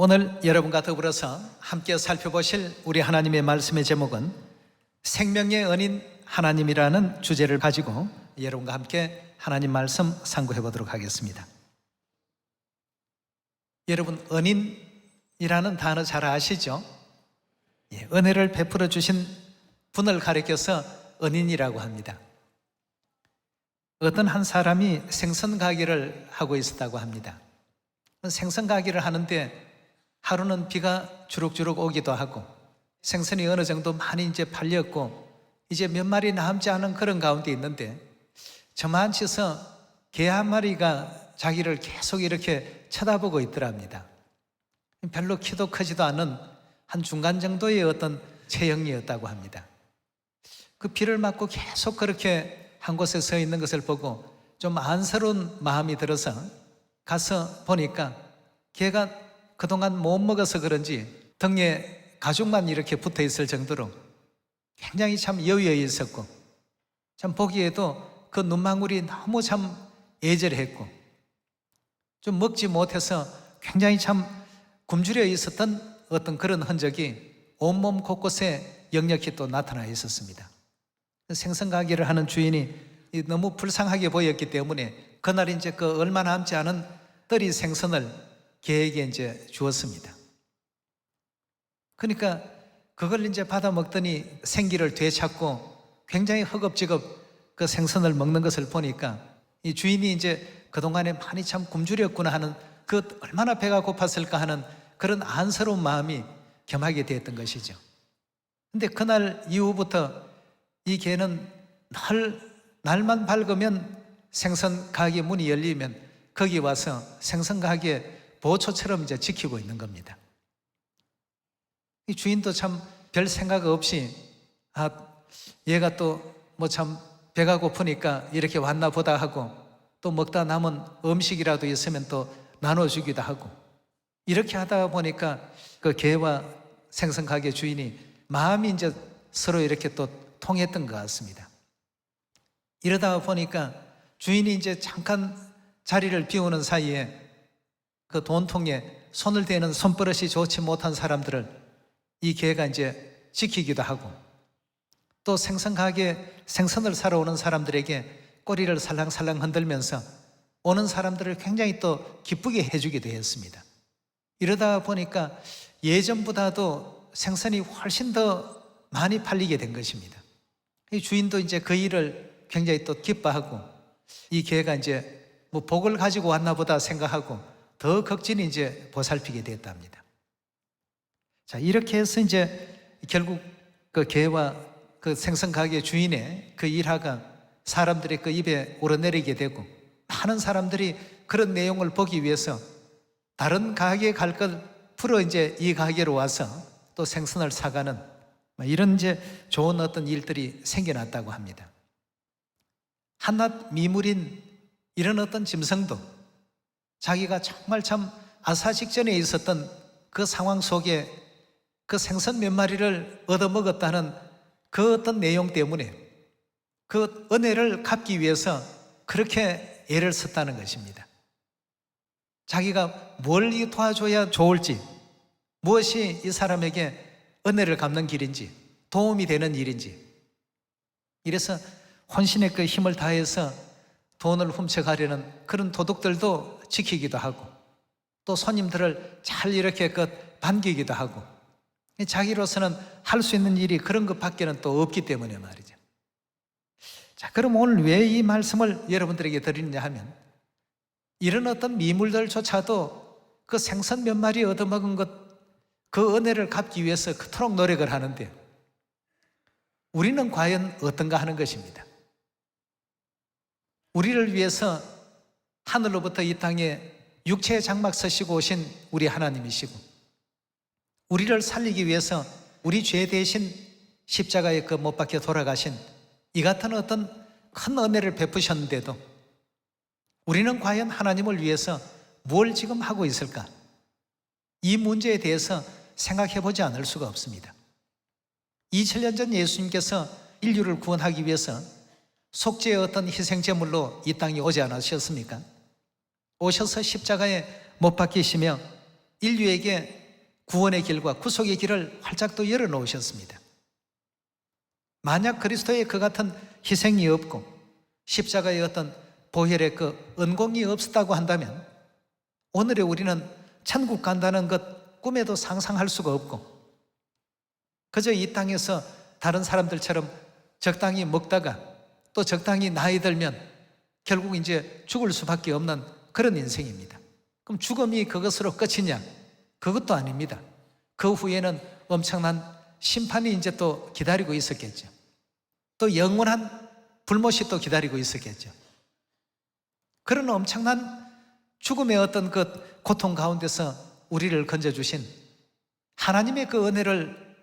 오늘 여러분과 더불어서 함께 살펴보실 우리 하나님의 말씀의 제목은 생명의 은인 하나님이라는 주제를 가지고 여러분과 함께 하나님 말씀 상고해 보도록 하겠습니다. 여러분, 은인이라는 단어 잘 아시죠? 은혜를 베풀어 주신 분을 가리켜서 은인이라고 합니다. 어떤 한 사람이 생선 가게를 하고 있었다고 합니다. 생선 가게를 하는데 하루는 비가 주룩주룩 오기도 하고 생선이 어느 정도 많이 이제 팔렸고 이제 몇 마리 남지 않은 그런 가운데 있는데 저만치서 개 한 마리가 자기를 계속 이렇게 쳐다보고 있더랍니다. 별로 키도 크지도 않은 한 중간 정도의 어떤 체형이었다고 합니다. 그 비를 맞고 계속 그렇게 한 곳에 서 있는 것을 보고 좀 안쓰러운 마음이 들어서 가서 보니까 개가 그동안 못 먹어서 그런지 등에 가죽만 이렇게 붙어 있을 정도로 굉장히 참 여유에 있었고 참 보기에도 그 눈망울이 너무 참 애절했고 좀 먹지 못해서 굉장히 참 굶주려 있었던 어떤 그런 흔적이 온몸 곳곳에 역력히 또 나타나 있었습니다. 생선 가게를 하는 주인이 너무 불쌍하게 보였기 때문에 그날 이제 그 얼마 남지 않은 떨이 생선을 개에게 이제 주었습니다. 그러니까 그걸 이제 받아 먹더니 생기를 되찾고 굉장히 허겁지겁 그 생선을 먹는 것을 보니까 이 주인이 이제 그동안에 많이 참 굶주렸구나 하는 그 얼마나 배가 고팠을까 하는 그런 안쓰러운 마음이 겸하게 되었던 것이죠. 근데 그날 이후부터 이 개는 날만 밝으면 생선 가게 문이 열리면 거기 와서 생선 가게 보초처럼 이제 지키고 있는 겁니다. 이 주인도 참 별 생각 없이 얘가 또 뭐 참 배가 고프니까 이렇게 왔나 보다 하고 또 먹다 남은 음식이라도 있으면 또 나눠주기도 하고 이렇게 하다 보니까 그 개와 생선 가게 주인이 마음이 이제 서로 이렇게 또 통했던 것 같습니다. 이러다 보니까 주인이 이제 잠깐 자리를 비우는 사이에 그 돈통에 손을 대는 손버릇이 좋지 못한 사람들을 이 개가 이제 지키기도 하고 또 생선 가게 생선을 사러 오는 사람들에게 꼬리를 살랑살랑 흔들면서 오는 사람들을 굉장히 또 기쁘게 해주게 되었습니다. 이러다 보니까 예전보다도 생선이 훨씬 더 많이 팔리게 된 것입니다. 이 주인도 이제 그 일을 굉장히 또 기뻐하고 이 개가 이제 뭐 복을 가지고 왔나 보다 생각하고 더 극진히 이제 보살피게 됐답니다. 자, 이렇게 해서 이제 결국 그 개와 그 생선 가게 주인의 그 일화가 사람들의 그 입에 오르내리게 되고 많은 사람들이 그런 내용을 보기 위해서 다른 가게에 갈 걸 풀어 이제 이 가게로 와서 또 생선을 사가는 이런 이제 좋은 어떤 일들이 생겨났다고 합니다. 한낱 미물인 이런 어떤 짐승도 자기가 정말 참 아사직전에 있었던 그 상황 속에 그 생선 몇 마리를 얻어먹었다는 그 어떤 내용 때문에 그 은혜를 갚기 위해서 그렇게 애를 썼다는 것입니다. 자기가 뭘 도와줘야 좋을지, 무엇이 이 사람에게 은혜를 갚는 길인지, 도움이 되는 일인지, 이래서 혼신의 그 힘을 다해서 돈을 훔쳐가려는 그런 도둑들도 지키기도 하고 또 손님들을 잘 이렇게 반기기도 하고 자기로서는 할 수 있는 일이 그런 것밖에는 또 없기 때문에 말이죠. 자, 그럼 오늘 왜 이 말씀을 여러분들에게 드리느냐 하면 이런 어떤 미물들조차도 그 생선 몇 마리 얻어먹은 것 그 은혜를 갚기 위해서 그토록 노력을 하는데 우리는 과연 어떤가 하는 것입니다. 우리를 위해서 하늘로부터 이 땅에 육체의 장막 서시고 오신 우리 하나님이시고 우리를 살리기 위해서 우리 죄 대신 십자가에 그 못 박혀 돌아가신 이 같은 어떤 큰 은혜를 베푸셨는데도 우리는 과연 하나님을 위해서 뭘 지금 하고 있을까? 이 문제에 대해서 생각해 보지 않을 수가 없습니다. 2000년 전 예수님께서 인류를 구원하기 위해서 속죄의 어떤 희생제물로 이 땅에 오지 않으셨습니까? 오셔서 십자가에 못 박히시며 인류에게 구원의 길과 구속의 길을 활짝 또 열어놓으셨습니다. 만약 그리스도의 그 같은 희생이 없고 십자가의 어떤 보혈의 그 은공이 없었다고 한다면 오늘의 우리는 천국 간다는 것 꿈에도 상상할 수가 없고 그저 이 땅에서 다른 사람들처럼 적당히 먹다가 또 적당히 나이 들면 결국 이제 죽을 수밖에 없는 그런 인생입니다. 그럼 죽음이 그것으로 끝이냐? 그것도 아닙니다. 그 후에는 엄청난 심판이 이제 또 기다리고 있었겠죠. 또 영원한 불못이 또 기다리고 있었겠죠. 그런 엄청난 죽음의 어떤 그 고통 가운데서 우리를 건져주신 하나님의 그 은혜를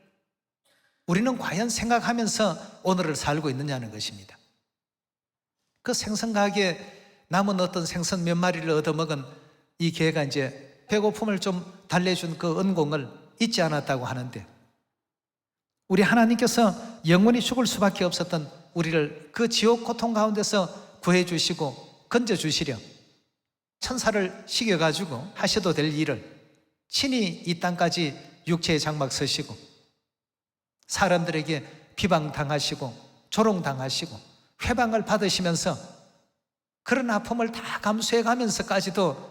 우리는 과연 생각하면서 오늘을 살고 있느냐는 것입니다. 그 생선가게에 남은 어떤 생선 몇 마리를 얻어먹은 이 개가 이제 배고픔을 좀 달래준 그 은공을 잊지 않았다고 하는데 우리 하나님께서 영원히 죽을 수밖에 없었던 우리를 그 지옥 고통 가운데서 구해주시고 건져주시려 천사를 시켜가지고 하셔도 될 일을 친히 이 땅까지 육체의 장막 서시고 사람들에게 비방당하시고 조롱당하시고 회방을 받으시면서 그런 아픔을 다 감수해 가면서까지도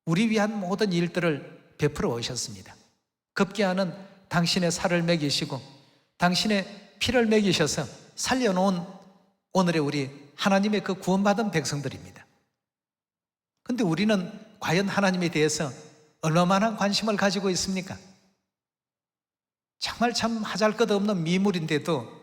우리 위한 모든 일들을 베풀어 오셨습니다. 급기야는 당신의 살을 먹이시고 당신의 피를 먹이셔서 살려놓은 오늘의 우리 하나님의 그 구원받은 백성들입니다. 그런데 우리는 과연 하나님에 대해서 얼마나 관심을 가지고 있습니까? 정말 참 하잘것없는 미물인데도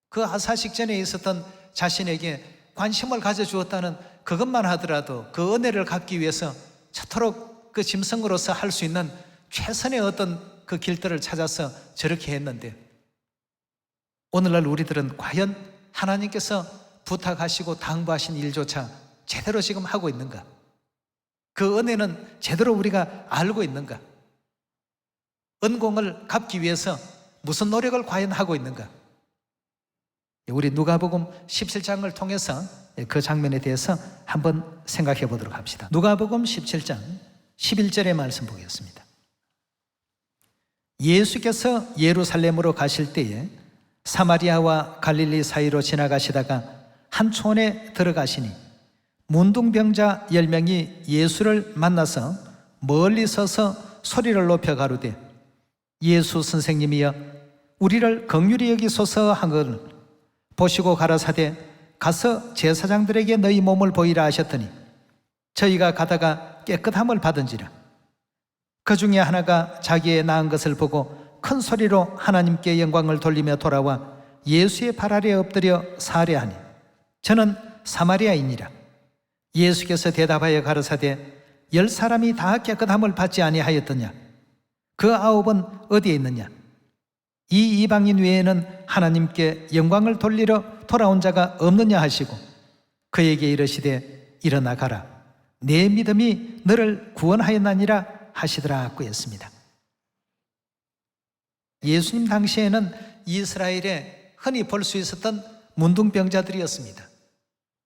그 아사식전에 있었던 자신에게 관심을 가져주었다는 그것만 하더라도 그 은혜를 갚기 위해서 저토록 그 짐승으로서 할 수 있는 최선의 어떤 그 길들을 찾아서 저렇게 했는데 오늘날 우리들은 과연 하나님께서 부탁하시고 당부하신 일조차 제대로 지금 하고 있는가? 그 은혜는 제대로 우리가 알고 있는가? 은공을 갚기 위해서 무슨 노력을 과연 하고 있는가? 우리 누가복음 17장을 통해서 그 장면에 대해서 한번 생각해 보도록 합시다. 누가복음 17장 11절의 말씀 보겠습니다. 예수께서 예루살렘으로 가실 때에 사마리아와 갈릴리 사이로 지나가시다가 한 촌에 들어가시니 문둥병자 10명이 예수를 만나서 멀리 서서 소리를 높여 가로되 예수 선생님이여 우리를 긍휼히 여기소서 하거늘 보시고 가라사대 가서 제사장들에게 너희 몸을 보이라 하셨더니 저희가 가다가 깨끗함을 받은지라. 그 중에 하나가 자기의 나은 것을 보고 큰 소리로 하나님께 영광을 돌리며 돌아와 예수의 발 아래 엎드려 살해하니 저는 사마리아인이라. 예수께서 대답하여 가라사대 10사람이 다 깨끗함을 받지 아니하였더냐? 그 9은 어디에 있느냐? 이 이방인 외에는 하나님께 영광을 돌리러 돌아온 자가 없느냐 하시고 그에게 이르시되 일어나 가라 내 믿음이 너를 구원하였나니라 하시더라고 했습니다. 예수님 당시에는 이스라엘에 흔히 볼 수 있었던 문둥병자들이었습니다.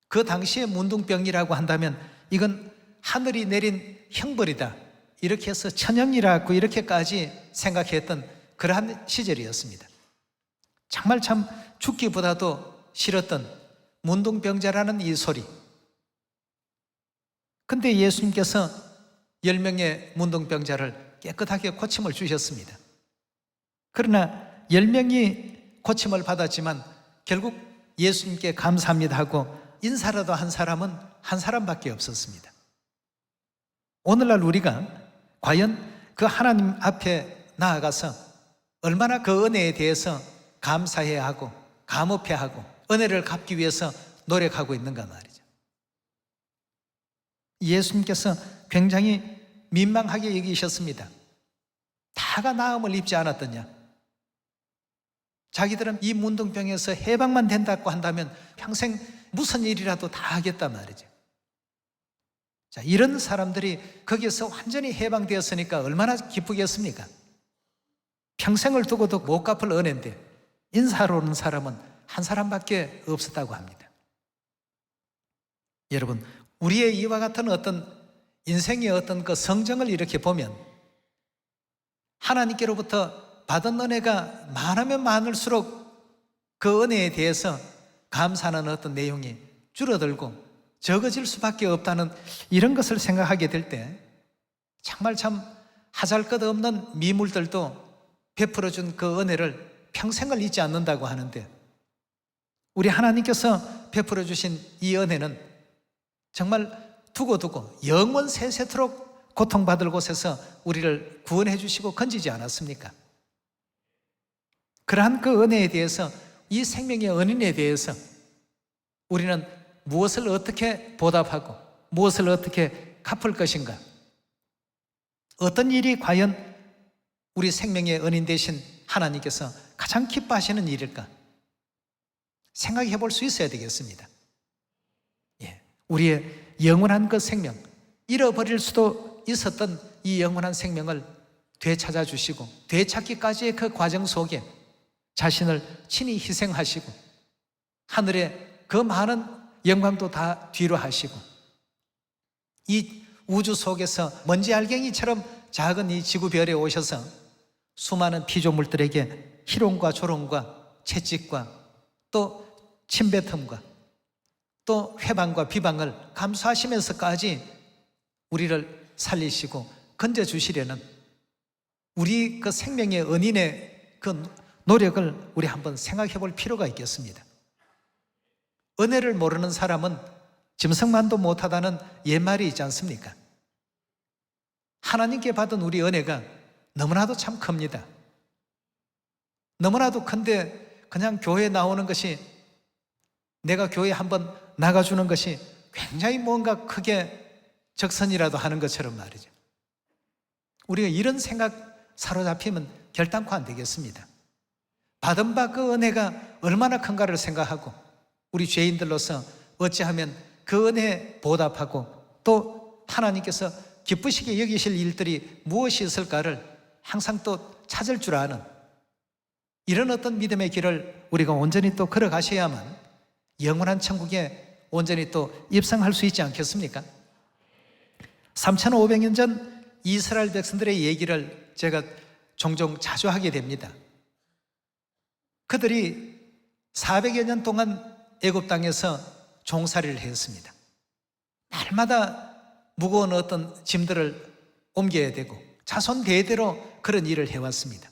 그 당시에 문둥병이라고 한다면 이건 하늘이 내린 형벌이다 이렇게 해서 천형이라고 이렇게까지 생각했던 그러한 시절이었습니다. 정말 참 죽기보다도 싫었던 문둥병자라는 이 소리. 근데 예수님께서 10명의 문둥병자를 깨끗하게 고침을 주셨습니다. 그러나 10명이 고침을 받았지만 결국 예수님께 감사합니다 하고 인사라도 한 사람은 한 사람밖에 없었습니다. 오늘날 우리가 과연 그 하나님 앞에 나아가서 얼마나 그 은혜에 대해서 감사해야 하고 감업해야 하고 은혜를 갚기 위해서 노력하고 있는가 말이죠. 예수님께서 굉장히 민망하게 여기셨습니다. 다가 나음을 입지 않았더냐? 자기들은 이 문둥병에서 해방만 된다고 한다면 평생 무슨 일이라도 다 하겠단 말이죠. 자, 이런 사람들이 거기에서 완전히 해방되었으니까 얼마나 기쁘겠습니까? 평생을 두고도 못 갚을 은혜인데 인사하러 오는 사람은 한 사람밖에 없었다고 합니다. 여러분, 우리의 이와 같은 어떤 인생의 어떤 그 성정을 이렇게 보면 하나님께로부터 받은 은혜가 많으면 많을수록 그 은혜에 대해서 감사하는 어떤 내용이 줄어들고 적어질 수밖에 없다는 이런 것을 생각하게 될 때 정말 참 하잘것없는 미물들도 베풀어준 그 은혜를 평생을 잊지 않는다고 하는데, 우리 하나님께서 베풀어 주신 이 은혜는 정말 두고두고 영원 세세토록 고통받을 곳에서 우리를 구원해 주시고 건지지 않았습니까? 그러한 그 은혜에 대해서, 이 생명의 은인에 대해서 우리는 무엇을 어떻게 보답하고 무엇을 어떻게 갚을 것인가? 어떤 일이 과연 우리 생명의 은인 되신 하나님께서 가장 기뻐하시는 일일까? 생각해 볼 수 있어야 되겠습니다. 우리의 영원한 그 생명, 잃어버릴 수도 있었던 이 영원한 생명을 되찾아 주시고 되찾기까지의 그 과정 속에 자신을 친히 희생하시고 하늘의 그 많은 영광도 다 뒤로 하시고 이 우주 속에서 먼지 알갱이처럼 작은 이 지구별에 오셔서 수많은 피조물들에게 희롱과 조롱과 채찍과 또 침뱉음과 또 회방과 비방을 감수하시면서까지 우리를 살리시고 건져주시려는 우리 그 생명의 은인의 그 노력을 우리 한번 생각해 볼 필요가 있겠습니다. 은혜를 모르는 사람은 짐승만도 못하다는 옛말이 있지 않습니까? 하나님께 받은 우리 은혜가 너무나도 참 큽니다. 너무나도 큰데 그냥 교회에 나오는 것이, 내가 교회에 한번 나가주는 것이 굉장히 뭔가 크게 적선이라도 하는 것처럼 말이죠. 우리가 이런 생각 사로잡히면 결단코 안 되겠습니다. 받은 바 그 은혜가 얼마나 큰가를 생각하고 우리 죄인들로서 어찌하면 그 은혜에 보답하고 또 하나님께서 기쁘시게 여기실 일들이 무엇이 있을까를 항상 또 찾을 줄 아는 이런 어떤 믿음의 길을 우리가 온전히 또 걸어가셔야만 영원한 천국에 온전히 또 입성할 수 있지 않겠습니까? 3,500년 전 이스라엘 백성들의 얘기를 제가 종종 자주 하게 됩니다. 그들이 400여 년 동안 애굽 땅에서 종살이를 했습니다. 날마다 무거운 어떤 짐들을 옮겨야 되고 자손 대대로 그런 일을 해왔습니다.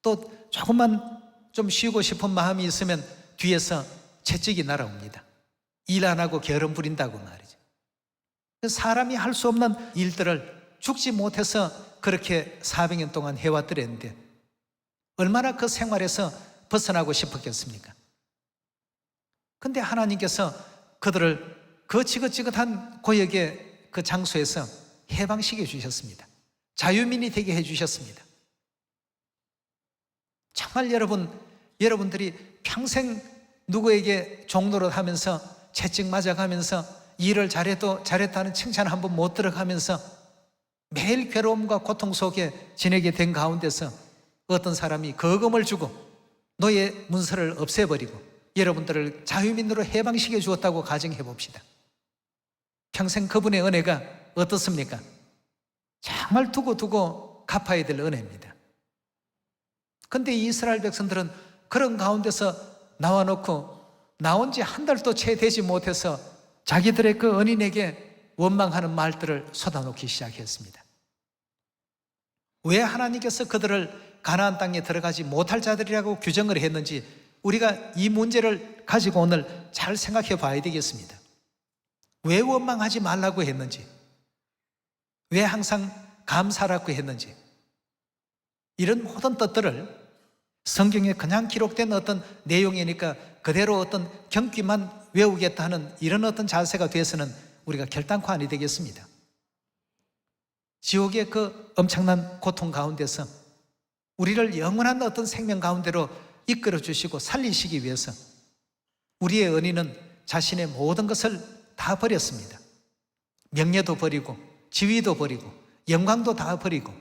또 조금만 좀 쉬고 싶은 마음이 있으면 뒤에서 채찍이 날아옵니다. 일 안 하고 게으름 부린다고 말이죠. 사람이 할 수 없는 일들을 죽지 못해서 그렇게 400년 동안 해왔더랬는데 얼마나 그 생활에서 벗어나고 싶었겠습니까? 근데 하나님께서 그들을 그 지긋지긋한 고역의 그 장소에서 해방시켜 주셨습니다. 자유민이 되게 해주셨습니다. 정말 여러분들이 평생 누구에게 종노릇 하면서 채찍 맞아가면서 일을 잘해도 잘했다는 칭찬 한번 못 들어가면서 매일 괴로움과 고통 속에 지내게 된 가운데서 어떤 사람이 거금을 주고 너의 문서를 없애버리고 여러분들을 자유민으로 해방시켜 주었다고 가정해 봅시다. 평생 그분의 은혜가 어떻습니까? 정말 두고 갚아야 될 은혜입니다. 근데 이스라엘 백성들은 그런 가운데서 나와놓고 나온 지 한 달도 채 되지 못해서 자기들의 그 은인에게 원망하는 말들을 쏟아놓기 시작했습니다. 왜 하나님께서 그들을 가나안 땅에 들어가지 못할 자들이라고 규정을 했는지 우리가 이 문제를 가지고 오늘 잘 생각해 봐야 되겠습니다. 왜 원망하지 말라고 했는지, 왜 항상 감사라고 했는지, 이런 모든 뜻들을 성경에 그냥 기록된 어떤 내용이니까 그대로 어떤 경기만 외우겠다 하는 이런 어떤 자세가 돼서는 우리가 결단코 아니 되겠습니다. 지옥의 그 엄청난 고통 가운데서 우리를 영원한 어떤 생명 가운데로 이끌어 주시고 살리시기 위해서 우리의 은인은 자신의 모든 것을 다 버렸습니다. 명예도 버리고 지위도 버리고 영광도 다 버리고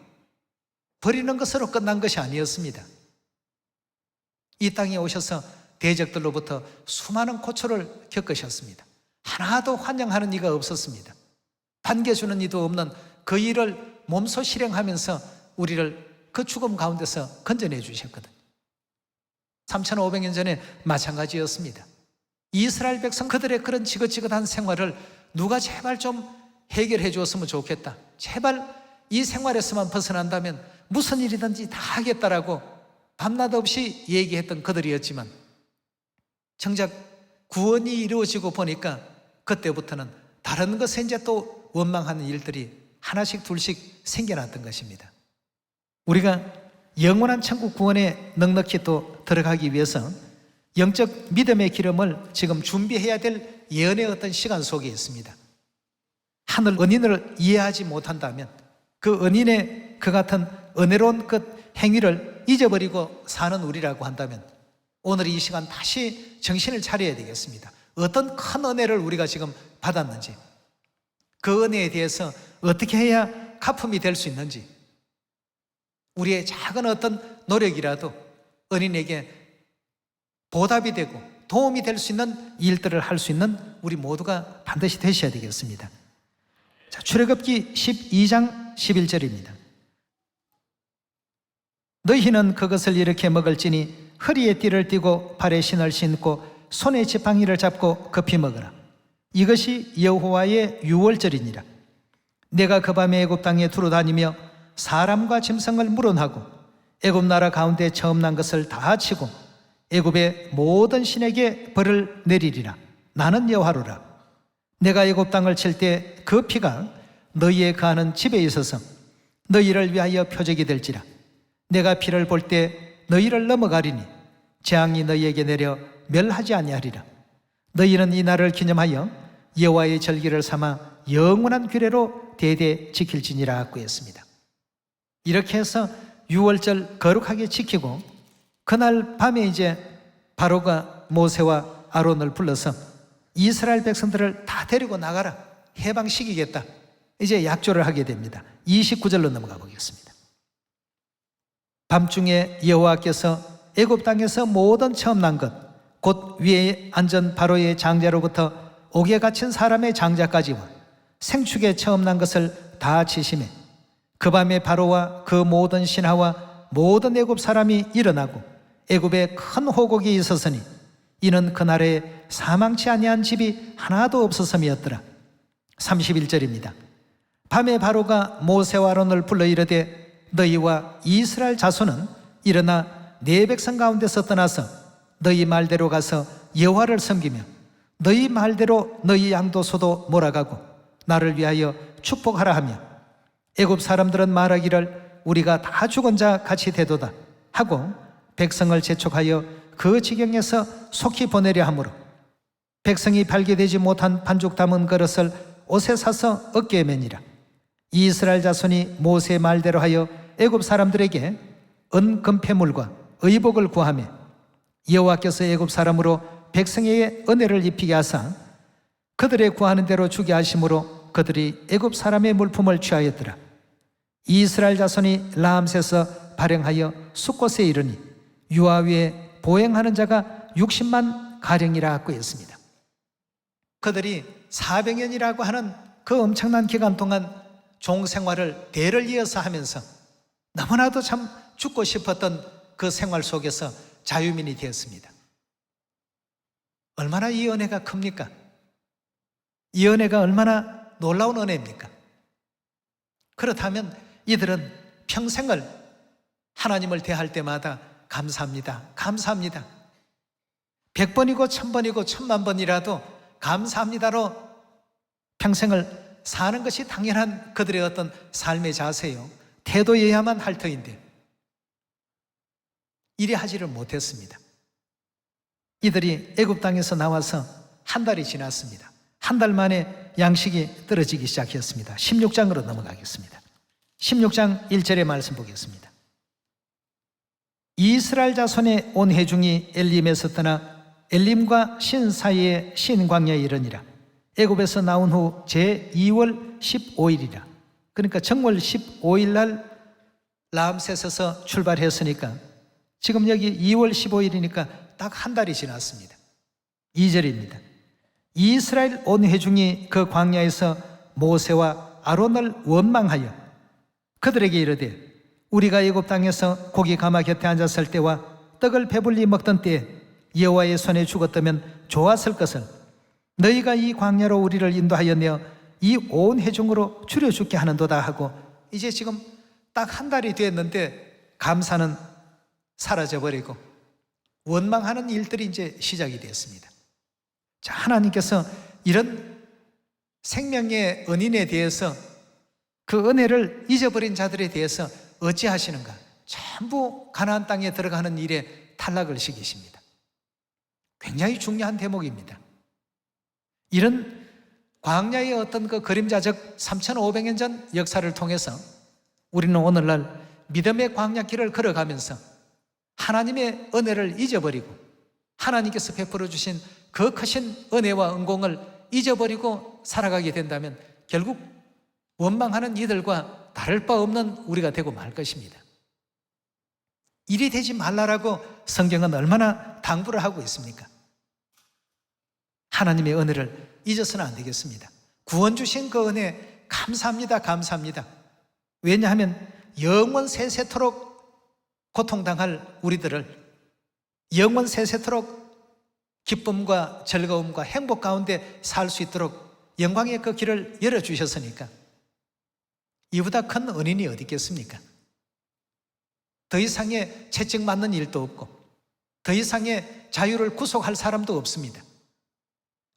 버리는 것으로 끝난 것이 아니었습니다. 이 땅에 오셔서 대적들로부터 수많은 고초를 겪으셨습니다. 하나도 환영하는 이가 없었습니다. 반겨주는 이도 없는 그 일을 몸소 실행하면서 우리를 그 죽음 가운데서 건져내 주셨거든요. 3,500년 전에 마찬가지였습니다. 이스라엘 백성 그들의 그런 지긋지긋한 생활을 누가 제발 좀 해결해 주었으면 좋겠다. 제발 이 생활에서만 벗어난다면 무슨 일이든지 다 하겠다라고 밤낮 없이 얘기했던 그들이었지만 정작 구원이 이루어지고 보니까 그때부터는 다른 것에 이제 또 원망하는 일들이 하나씩 둘씩 생겨났던 것입니다. 우리가 영원한 천국 구원에 넉넉히 또 들어가기 위해서 영적 믿음의 기름을 지금 준비해야 될 예언의 어떤 시간 속에 있습니다. 하늘 은인을 이해하지 못한다면 그 은인의 그 같은 은혜로운 그 행위를 잊어버리고 사는 우리라고 한다면 오늘 이 시간 다시 정신을 차려야 되겠습니다. 어떤 큰 은혜를 우리가 지금 받았는지, 그 은혜에 대해서 어떻게 해야 갚음이 될 수 있는지, 우리의 작은 어떤 노력이라도 은인에게 보답이 되고 도움이 될 수 있는 일들을 할 수 있는 우리 모두가 반드시 되셔야 되겠습니다. 자, 출애굽기 12장 11절입니다. 너희는 그것을 이렇게 먹을지니 허리에 띠를 띠고 발에 신을 신고 손에 지팡이를 잡고 급히 먹으라. 이것이 여호와의 유월절이니라. 내가 그 밤에 애굽 땅에 두루 다니며 사람과 짐승을 물어나고 애굽 나라 가운데 처음 난 것을 다 치고 애굽의 모든 신에게 벌을 내리리라. 나는 여호와로라. 내가 애굽 땅을 칠 때 그 피가 너희의 거하는 집에 있어서 너희를 위하여 표적이 될지라. 내가 피를 볼 때 너희를 넘어가리니 재앙이 너희에게 내려 멸하지 아니하리라. 너희는 이 날을 기념하여 여호와의 절기를 삼아 영원한 규례로 대대 지킬지니라 하였습니다. 이렇게 해서 유월절 거룩하게 지키고 그날 밤에 이제 바로가 모세와 아론을 불러서 이스라엘 백성들을 다 데리고 나가라, 해방시키겠다, 이제 약조를 하게 됩니다. 29절로 넘어가 보겠습니다. 밤중에 여호와께서 애굽 땅에서 모든 처음 난 것, 곧 위에 앉은 바로의 장자로부터 옥에 갇힌 사람의 장자까지와 생축에 처음 난 것을 다 치심해 그 밤에 바로와 그 모든 신하와 모든 애굽 사람이 일어나고 애굽에 큰 호곡이 있었으니 이는 그날에 사망치 아니한 집이 하나도 없었음이었더라. 31절입니다. 밤에 바로가 모세와 아론을 불러 이르되 너희와 이스라엘 자손은 일어나 내 백성 가운데서 떠나서 너희 말대로 가서 여호와를 섬기며 너희 말대로 너희 양도 소도 몰아가고 나를 위하여 축복하라 하며 애굽 사람들은 말하기를 우리가 다 죽은 자 같이 되도다 하고 백성을 재촉하여 그 지경에서 속히 보내려 하므로 백성이 발견되지 못한 반죽 담은 그릇을 옷에 사서 어깨에 매니라. 이스라엘 자손이 모세의 말대로 하여 애굽 사람들에게 은금패물과 의복을 구하며 여호와께서 애굽 사람으로 백성에게 은혜를 입히게 하사 그들의 구하는 대로 주게 하심으로 그들이 애굽 사람의 물품을 취하였더라. 이스라엘 자손이 라암새서 발행하여 숫곳에 이르니 유아 위에 보행하는 자가 60만 가량이라 하고 있습니다. 그들이 400년이라고 하는 그 엄청난 기간 동안 종생활을 대를 이어서 하면서 너무나도 참 죽고 싶었던 그 생활 속에서 자유민이 되었습니다. 얼마나 이 은혜가 큽니까? 이 은혜가 얼마나 놀라운 은혜입니까? 그렇다면 이들은 평생을 하나님을 대할 때마다 감사합니다, 감사합니다, 100번이고 1000번이고 1000만번이라도 감사합니다로 평생을 사는 것이 당연한 그들의 어떤 삶의 자세요, 태도여야만 할 터인데 이리 하지를 못했습니다. 이들이 애굽 땅에서 나와서 한 달이 지났습니다. 한 달 만에 양식이 떨어지기 시작했습니다. 16장으로 넘어가겠습니다. 16장 1절의 말씀 보겠습니다. 이스라엘 자손의 온 회중이 엘림에서 떠나 엘림과 신 사이의 신 광야에 이르니라. 애굽에서 나온 후 제2월 15일이라. 그러니까 정월 15일 날 라암셋에서 출발했으니까 지금 여기 2월 15일이니까 딱 한 달이 지났습니다. 2절입니다. 이스라엘 온 회중이 그 광야에서 모세와 아론을 원망하여 그들에게 이르되 우리가 애굽 땅에서 고기 가마 곁에 앉았을 때와 떡을 배불리 먹던 때에 여호와의 손에 죽었다면 좋았을 것을 너희가 이 광야로 우리를 인도하여 내어 이 온 회중으로 줄여 죽게 하는도다 하고, 이제 지금 딱 한 달이 됐는데 감사는 사라져버리고 원망하는 일들이 이제 시작이 되었습니다. 자, 하나님께서 이런 생명의 은인에 대해서, 그 은혜를 잊어버린 자들에 대해서 어찌하시는가? 전부 가나안 땅에 들어가는 일에 탈락을 시키십니다. 굉장히 중요한 대목입니다. 이런 광야의 어떤 그 그림자적 3,500년 전 역사를 통해서 우리는 오늘날 믿음의 광야길을 걸어가면서 하나님의 은혜를 잊어버리고 하나님께서 베풀어 주신 그 크신 은혜와 은공을 잊어버리고 살아가게 된다면 결국 원망하는 이들과 다를 바 없는 우리가 되고 말 것입니다. 일이 되지 말라라고 성경은 얼마나 당부를 하고 있습니까? 하나님의 은혜를 잊어서는 안 되겠습니다. 구원 주신 그 은혜 감사합니다. 감사합니다. 왜냐하면 영원 세세토록 고통당할 우리들을 영원 세세토록 기쁨과 즐거움과 행복 가운데 살 수 있도록 영광의 그 길을 열어주셨으니까 이보다 큰 은인이 어디 있겠습니까? 더 이상의 채찍맞는 일도 없고 더 이상의 자유를 구속할 사람도 없습니다.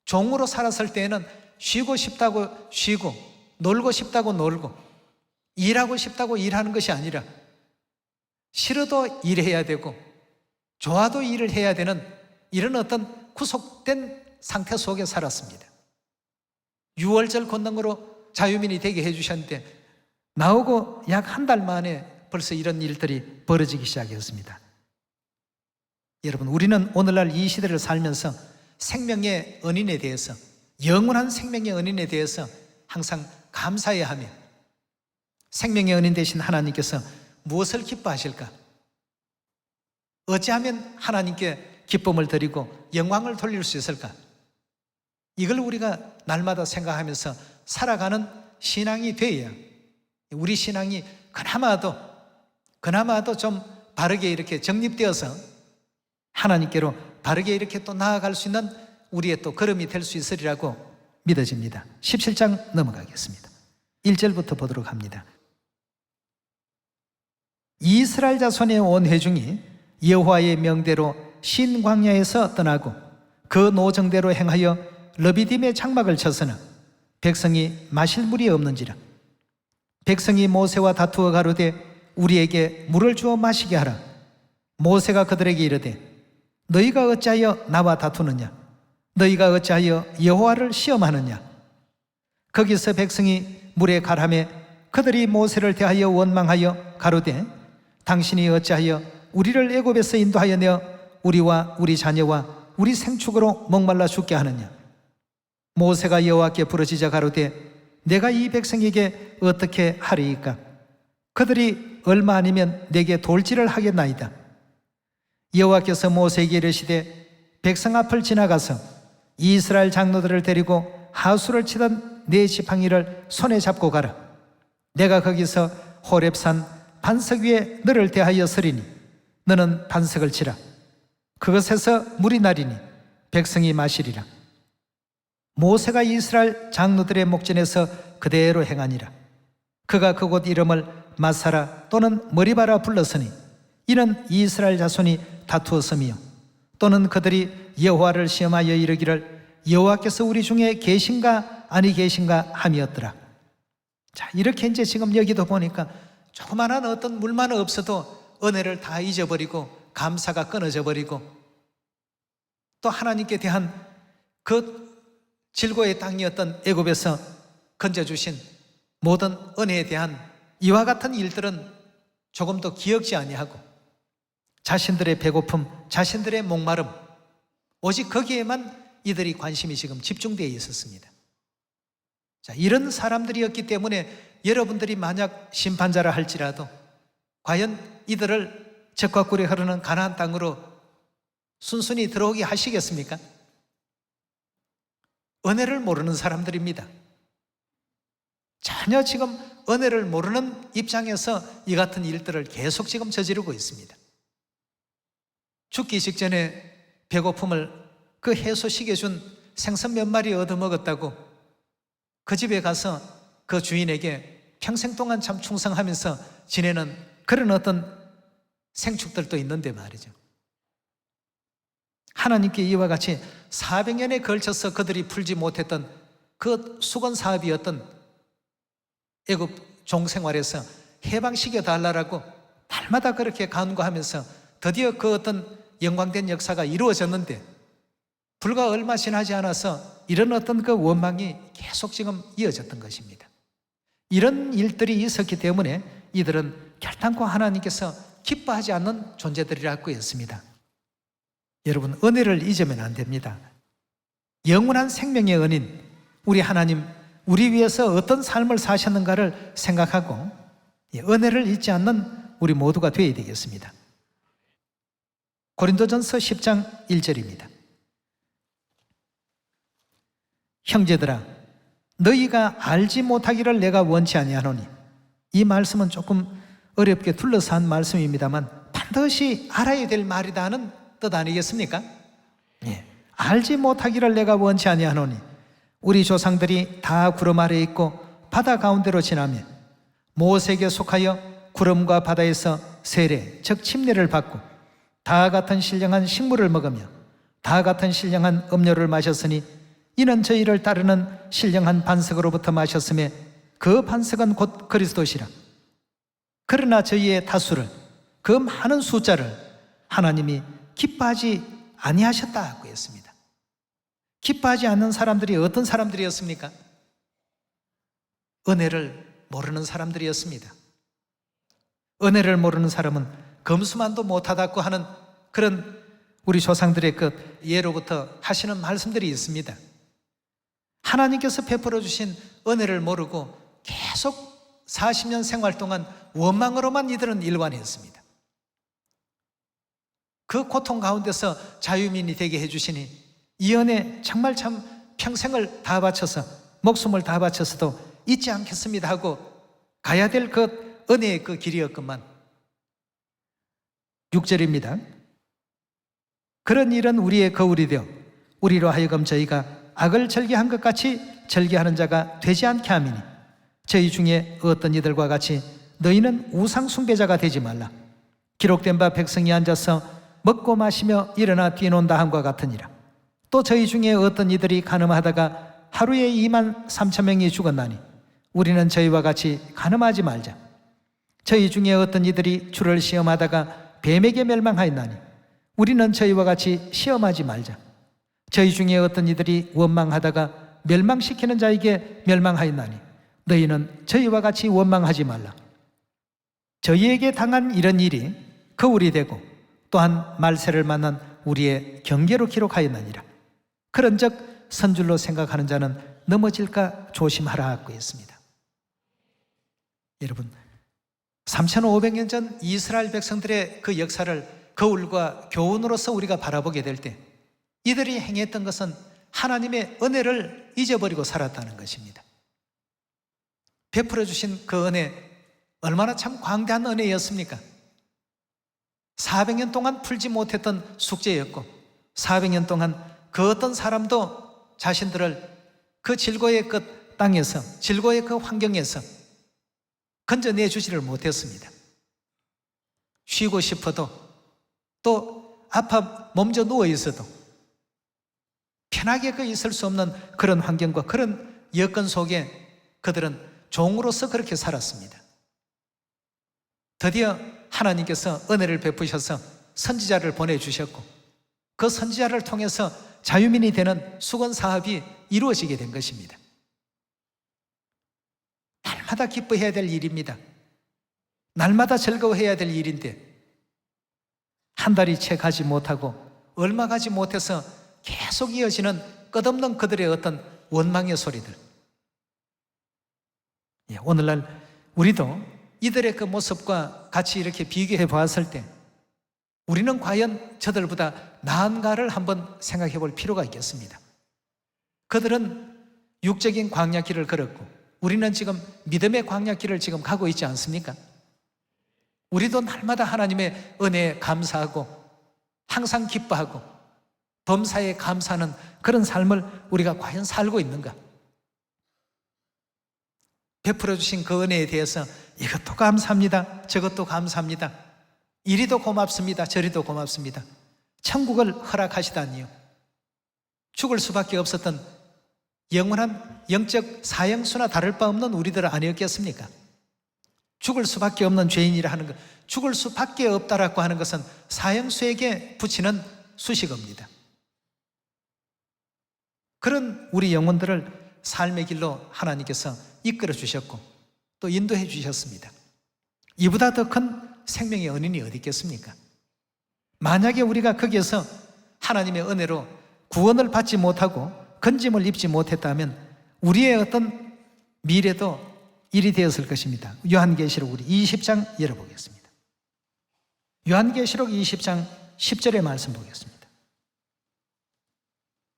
종으로 살았을 때에는 쉬고 싶다고 쉬고 놀고 싶다고 놀고 일하고 싶다고 일하는 것이 아니라 싫어도 일해야 되고 좋아도 일을 해야 되는 이런 어떤 구속된 상태 속에 살았습니다. 6월절 권능으로 자유민이 되게 해주셨는데 나오고 약 한 달 만에 벌써 이런 일들이 벌어지기 시작했습니다. 여러분, 우리는 오늘날 이 시대를 살면서 생명의 은인에 대해서, 영원한 생명의 은인에 대해서 항상 감사해야 하며 생명의 은인 되신 하나님께서 무엇을 기뻐하실까? 어찌하면 하나님께 기쁨을 드리고 영광을 돌릴 수 있을까? 이걸 우리가 날마다 생각하면서 살아가는 신앙이 되어야 우리 신앙이 그나마도 좀 바르게 이렇게 정립되어서 하나님께로 바르게 이렇게 또 나아갈 수 있는 우리의 또 걸음이 될 수 있으리라고 믿어집니다. 17장 넘어가겠습니다. 1절부터 보도록 합니다. 이스라엘 자손의 온 회중이 여호와의 명대로 신광야에서 떠나고 그 노정대로 행하여 러비딤의 장막을 쳐서는 백성이 마실 물이 없는지라. 백성이 모세와 다투어 가로되 우리에게 물을 주어 마시게 하라. 모세가 그들에게 이르되 너희가 어찌하여 나와 다투느냐? 너희가 어찌하여 여호와를 시험하느냐? 거기서 백성이 물에 가라매 그들이 모세를 대하여 원망하여 가로되 당신이 어찌하여 우리를 애굽에서 인도하여 내어 우리와 우리 자녀와 우리 생축으로 목말라 죽게 하느냐? 모세가 여호와께 부르짖어 가로되 내가 이 백성에게 어떻게 하리이까? 그들이 얼마 아니면 내게 돌질을 하겠나이다. 여호와께서 모세에게 이르시되 백성 앞을 지나가서 이스라엘 장로들을 데리고 하수를 치던 네 지팡이를 손에 잡고 가라. 내가 거기서 호렙산 반석 위에 너를 대하여 서리니 너는 반석을 치라. 그것에서 물이 나리니 백성이 마시리라. 모세가 이스라엘 장로들의 목전에서 그대로 행하니라. 그가 그곳 이름을 마사라 또는 머리바라 불렀으니 이는 이스라엘 자손이 다투었으며 또는 그들이 여호와를 시험하여 이르기를 여호와께서 우리 중에 계신가 아니 계신가 함이었더라. 자, 이렇게 이제 지금 여기도 보니까 조그마한 어떤 물만 없어도 은혜를 다 잊어버리고 감사가 끊어져 버리고 또 하나님께 대한 그 질고의 땅이었던 애굽에서 건져주신 모든 은혜에 대한 이와 같은 일들은 조금도 기억지 아니하고 자신들의 배고픔, 자신들의 목마름, 오직 거기에만 이들이 관심이 지금 집중되어 있었습니다. 자, 이런 사람들이었기 때문에 여러분들이 만약 심판자라 할지라도 과연 이들을 젖과 꿀이 흐르는 가나안 땅으로 순순히 들어오게 하시겠습니까? 은혜를 모르는 사람들입니다. 전혀 지금 은혜를 모르는 입장에서 이 같은 일들을 계속 지금 저지르고 있습니다. 죽기 직전에 배고픔을 그 해소시켜준 생선 몇 마리 얻어먹었다고 그 집에 가서 그 주인에게 평생 동안 참 충성하면서 지내는 그런 어떤 생축들도 있는데 말이죠. 하나님께 이와 같이 400년에 걸쳐서 그들이 풀지 못했던 그 수건 사업이었던 애굽 종생활에서 해방시켜 달라고 날마다 그렇게 간구하면서 드디어 그 어떤 영광된 역사가 이루어졌는데 불과 얼마 지나지 않아서 이런 어떤 그 원망이 계속 지금 이어졌던 것입니다. 이런 일들이 있었기 때문에 이들은 결단코 하나님께서 기뻐하지 않는 존재들이라고 했습니다. 여러분, 은혜를 잊으면 안 됩니다. 영원한 생명의 은인 우리 하나님, 우리 위해서 어떤 삶을 사셨는가를 생각하고 은혜를 잊지 않는 우리 모두가 되어야 되겠습니다. 고린도전서 10장 1절입니다. 형제들아, 너희가 알지 못하기를 내가 원치 아니하노니. 이 말씀은 조금 어렵게 둘러싼 말씀입니다만 반드시 알아야 될 말이다 하는 뜻 아니겠습니까? 알지 못하기를 내가 원치 아니하노니 우리 조상들이 다 구름 아래에 있고 바다 가운데로 지나며 모세에게 속하여 구름과 바다에서 세례, 즉 침례를 받고 다 같은 신령한 식물을 먹으며 다 같은 신령한 음료를 마셨으니 이는 저희를 따르는 신령한 반석으로부터 마셨음에 그 반석은 곧 그리스도시라. 그러나 저희의 다수를, 그 많은 숫자를 하나님이 기뻐하지 아니하셨다고 했습니다. 기뻐하지 않는 사람들이 어떤 사람들이었습니까? 은혜를 모르는 사람들이었습니다. 은혜를 모르는 사람은 검수만도 못하다고 하는 그런 우리 조상들의 그 예로부터 하시는 말씀들이 있습니다. 하나님께서 베풀어 주신 은혜를 모르고 계속 40년 생활 동안 원망으로만 이들은 일관했습니다. 그 고통 가운데서 자유민이 되게 해주시니 이 은혜 정말 참 평생을 다 바쳐서 목숨을 다 바쳐서도 잊지 않겠습니다 하고 가야 될 그 은혜의 그 길이었건만 6절입니다. 그런 일은 우리의 거울이 되어 우리로 하여금 저희가 악을 절개한 것 같이 절개하는 자가 되지 않게 함이니 저희 중에 어떤 이들과 같이 너희는 우상 숭배자가 되지 말라. 기록된 바 백성이 앉아서 먹고 마시며 일어나 뛰논다 함과 같으니라. 또 저희 중에 어떤 이들이 간음하다가 하루에 2만 3천 명이 죽었나니 우리는 저희와 같이 간음하지 말자. 저희 중에 어떤 이들이 주를 시험하다가 뱀에게 멸망하였나니 우리는 저희와 같이 시험하지 말자. 저희 중에 어떤 이들이 원망하다가 멸망시키는 자에게 멸망하였나니 너희는 저희와 같이 원망하지 말라. 저희에게 당한 이런 일이 거울이 되고 또한 말세를 만난 우리의 경계로 기록하였느니라. 그런즉 선줄로 생각하는 자는 넘어질까 조심하라고 했습니다. 여러분, 3,500년 전 이스라엘 백성들의 그 역사를 거울과 교훈으로서 우리가 바라보게 될 때 이들이 행했던 것은 하나님의 은혜를 잊어버리고 살았다는 것입니다. 베풀어 주신 그 은혜 얼마나 참 광대한 은혜였습니까? 400년 동안 풀지 못했던 숙제였고 400년 동안 그 어떤 사람도 자신들을 그 질고의 그 땅에서 질고의 그 환경에서 건져내 주지를 못했습니다. 쉬고 싶어도 또 아파 몸져 누워 있어도 편하게 그 있을 수 없는 그런 환경과 그런 여건 속에 그들은 종으로서 그렇게 살았습니다. 드디어 하나님께서 은혜를 베푸셔서 선지자를 보내주셨고 그 선지자를 통해서 자유민이 되는 수건 사업이 이루어지게 된 것입니다. 날마다 기뻐해야 될 일입니다. 날마다 즐거워해야 될 일인데 한 달이 채 가지 못하고 얼마 가지 못해서 계속 이어지는 끝없는 그들의 어떤 원망의 소리들. 오늘날 우리도 이들의 그 모습과 같이 이렇게 비교해 보았을 때 우리는 과연 저들보다 나은가를 한번 생각해 볼 필요가 있겠습니다. 그들은 육적인 광야 길을 걸었고 우리는 지금 믿음의 광야길을 지금 가고 있지 않습니까? 우리도 날마다 하나님의 은혜에 감사하고 항상 기뻐하고 범사에 감사하는 그런 삶을 우리가 과연 살고 있는가? 베풀어 주신 그 은혜에 대해서 이것도 감사합니다, 저것도 감사합니다, 이리도 고맙습니다, 저리도 고맙습니다. 천국을 허락하시다니요. 죽을 수밖에 없었던 영원한 영적 사형수나 다를 바 없는 우리들 아니었겠습니까? 죽을 수밖에 없는 죄인이라 하는 것, 죽을 수밖에 없다라고 하는 것은 사형수에게 붙이는 수식어입니다. 그런 우리 영혼들을 삶의 길로 하나님께서 이끌어 주셨고 또 인도해 주셨습니다. 이보다 더 큰 생명의 은인이 어디 있겠습니까? 만약에 우리가 거기에서 하나님의 은혜로 구원을 받지 못하고 건짐을 입지 못했다면 우리의 어떤 미래도 일이 되었을 것입니다. 요한계시록 우리 20장 열어보겠습니다. 요한계시록 20장 10절의 말씀 보겠습니다.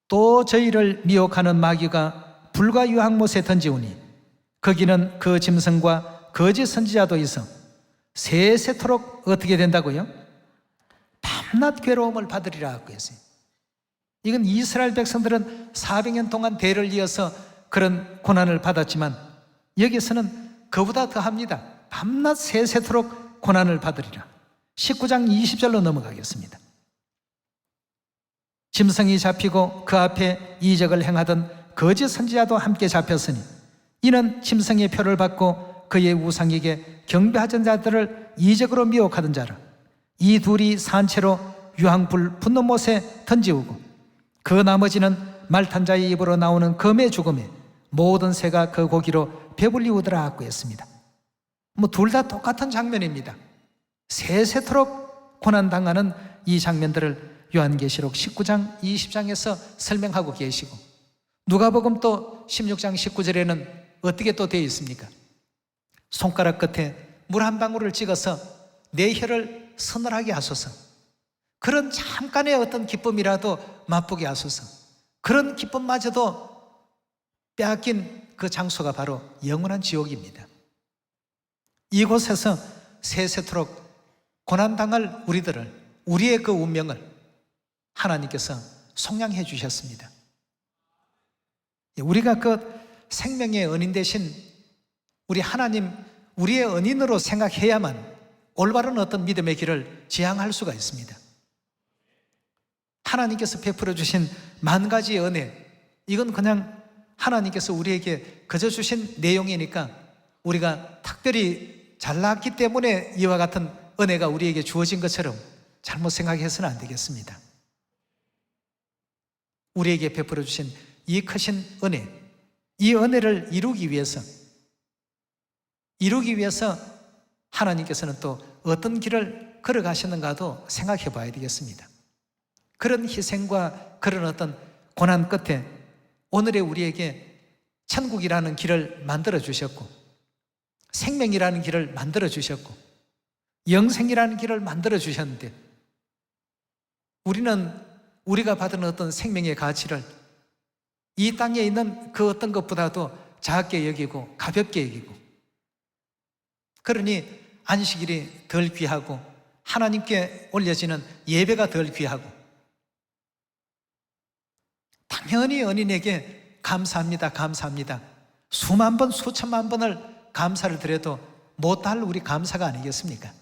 또 저희를 미혹하는 마귀가 불과 유황못에 던지우니 거기는 그 짐승과 거짓 선지자도 있어 세세토록 어떻게 된다고요? 밤낮 괴로움을 받으리라 하고 했어요. 이건 이스라엘 백성들은 400년 동안 대를 이어서 그런 고난을 받았지만 여기서는 그보다 더합니다. 밤낮 세세토록 고난을 받으리라. 19장 20절로 넘어가겠습니다. 짐승이 잡히고 그 앞에 이적을 행하던 거짓 선지자도 함께 잡혔으니 이는 짐승의 표를 받고 그의 우상에게 경배하던 자들을 이적으로 미혹하던 자라. 이 둘이 산채로 유황불 분노 못에 던지우고 그 나머지는 말탄 자의 입으로 나오는 검의 죽음에 모든 새가 그 고기로 배불리우더라 하고 했습니다. 둘 다 똑같은 장면입니다. 세세토록 고난당하는 이 장면들을 요한계시록 19장 20장에서 설명하고 계시고 누가복음 또 16장 19절에는 어떻게 또 되어 있습니까? 손가락 끝에 물 한 방울을 찍어서 내 혀를 서늘하게 하소서. 그런 잠깐의 어떤 기쁨이라도 맛보게 하소서. 그런 기쁨마저도 빼앗긴 그 장소가 바로 영원한 지옥입니다. 이곳에서 세세토록 고난당할 우리들을, 우리의 그 운명을 하나님께서 속량해 주셨습니다. 우리가 그 생명의 은인 대신 우리 하나님, 우리의 은인으로 생각해야만 올바른 어떤 믿음의 길을 지향할 수가 있습니다. 하나님께서 베풀어 주신 만 가지의 은혜, 이건 그냥 하나님께서 우리에게 그저 주신 내용이니까 우리가 특별히 잘났기 때문에 이와 같은 은혜가 우리에게 주어진 것처럼 잘못 생각해서는 안 되겠습니다. 우리에게 베풀어 주신 이 크신 은혜, 이 은혜를 이루기 위해서 하나님께서는 또 어떤 길을 걸어가셨는가도 생각해 봐야 되겠습니다. 그런 희생과 그런 어떤 고난 끝에 오늘의 우리에게 천국이라는 길을 만들어 주셨고 생명이라는 길을 만들어 주셨고 영생이라는 길을 만들어 주셨는데 우리는 우리가 받은 어떤 생명의 가치를 이 땅에 있는 그 어떤 것보다도 작게 여기고 가볍게 여기고 그러니 안식일이 덜 귀하고 하나님께 올려지는 예배가 덜 귀하고 당연히 은인에게 감사합니다, 감사합니다. 수만 번, 수천만 번을 감사를 드려도 못할 우리 감사가 아니겠습니까?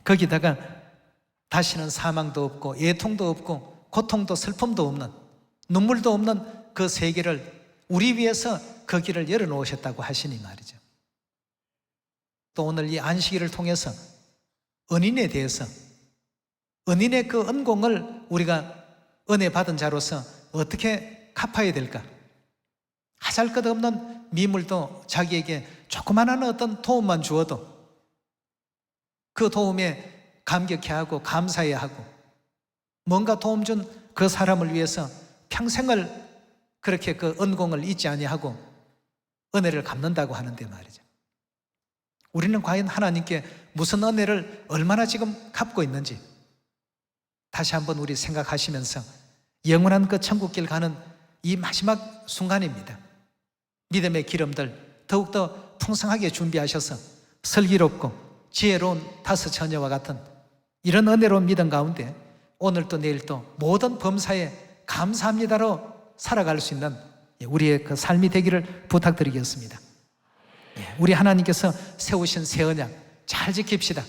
거기다가 다시는 사망도 없고 애통도 없고 고통도 슬픔도 없는 눈물도 없는 그 세계를 우리 위해서 그 길을 열어놓으셨다고 하시니 말이죠. 또 오늘 이 안식일을 통해서 은인에 대해서 은인의 그 은공을 우리가 은혜 받은 자로서 어떻게 갚아야 될까? 하잘것없는 미물도 자기에게 조그만한 어떤 도움만 주어도 그 도움에 감격해하고 감사해야 하고 뭔가 도움 준 그 사람을 위해서 평생을 그렇게 그 은공을 잊지 아니하고 은혜를 갚는다고 하는데 말이죠. 우리는 과연 하나님께 무슨 은혜를 얼마나 지금 갚고 있는지 다시 한번 우리 생각하시면서 영원한 그 천국길 가는 이 마지막 순간입니다. 믿음의 기름들 더욱더 풍성하게 준비하셔서 슬기롭고 지혜로운 다섯 처녀와 같은 이런 은혜로운 믿음 가운데 오늘도 내일도 모든 범사에 감사합니다로 살아갈 수 있는 우리의 그 삶이 되기를 부탁드리겠습니다. 우리 하나님께서 세우신 새 언약 잘 지킵시다.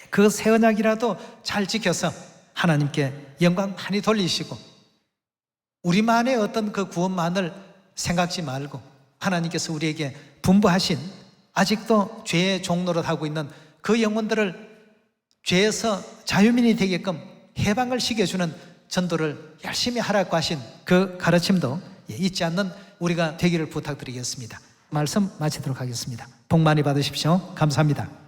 그 새 언약이라도 잘 지켜서 하나님께 영광 많이 돌리시고 우리만의 어떤 그 구원만을 생각지 말고 하나님께서 우리에게 분부하신 아직도 죄의 종노릇 하고 있는 그 영혼들을 죄에서 자유민이 되게끔 해방을 시켜주는 전도를 열심히 하라고 하신 그 가르침도 잊지 않는 우리가 되기를 부탁드리겠습니다. 말씀 마치도록 하겠습니다. 복 많이 받으십시오. 감사합니다.